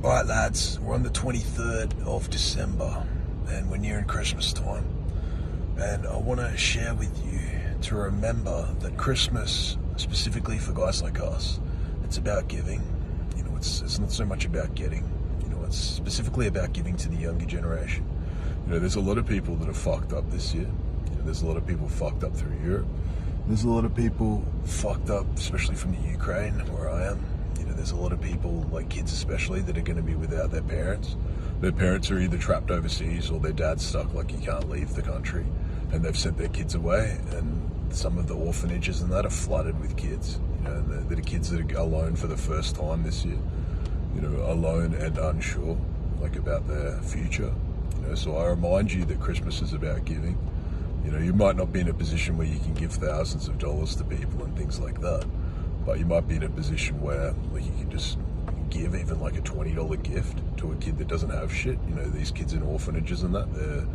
Alright lads, we're on the 23rd of December and we're nearing Christmas time, and I want to share with you to remember that Christmas, specifically for guys like us, it's about giving. You know, it's not so much about getting. You know, it's specifically about giving to the younger generation. You know, there's a lot of people that are fucked up this year. You know, there's a lot of people fucked up through Europe. There's a lot of people fucked up, especially from the Ukraine, where I am. You know, there's a lot of people, like kids especially, that are going to be without their parents. Their parents are either trapped overseas or their dad's stuck, like you can't leave the country, and they've sent their kids away. And some of the orphanages and that are flooded with kids. You know, that are kids that are alone for the first time this year. You know, alone and unsure, like about their future. You know, so I remind you that Christmas is about giving. You know, you might not be in a position where you can give thousands of dollars to people and things like that, but you might be in a position where, like, you can just give even like a $20 gift to a kid that doesn't have shit. You know, these kids in orphanages and that,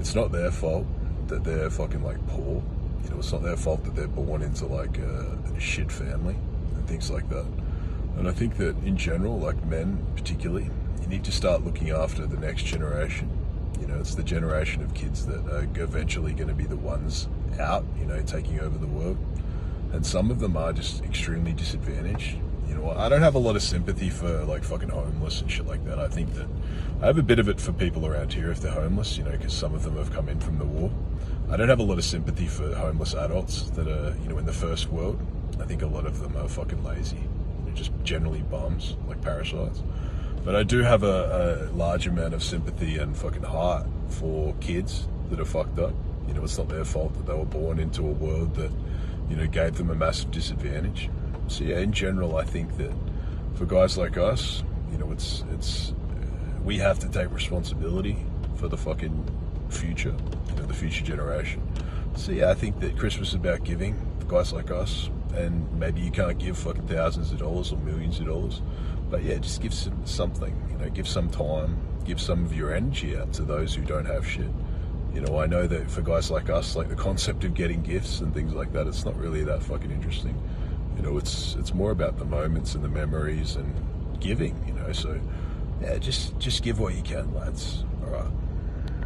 it's not their fault that they're fucking like poor. You know, it's not their fault that they're born into like a shit family and things like that. And I think that in general, like men particularly, you need to start looking after the next generation. You know, it's the generation of kids that are eventually going to be the ones out, you know, taking over the world. And some of them are just extremely disadvantaged. You know, I don't have a lot of sympathy for like fucking homeless and shit like that. I think that I have a bit of it for people around here if they're homeless, you know, because some of them have come in from the war. I don't have a lot of sympathy for homeless adults that are, you know, in the first world. I think a lot of them are fucking lazy. They're just generally bums, like parasites. But I do have a large amount of sympathy and fucking heart for kids that are fucked up. You know, it's not their fault that they were born into a world that, you know, gave them a massive disadvantage. So yeah, in general, I think that for guys like us, you know, we have to take responsibility for the fucking future, you know, the future generation. So yeah, I think that Christmas is about giving for guys like us, and maybe you can't give fucking thousands of dollars or millions of dollars, but yeah, just give something, you know, give some time, give some of your energy out to those who don't have shit. You know, I know that for guys like us, like the concept of getting gifts and things like that, it's not really that fucking interesting. You know, it's more about the moments and the memories and giving, you know, so yeah, just give what you can, lads. All right.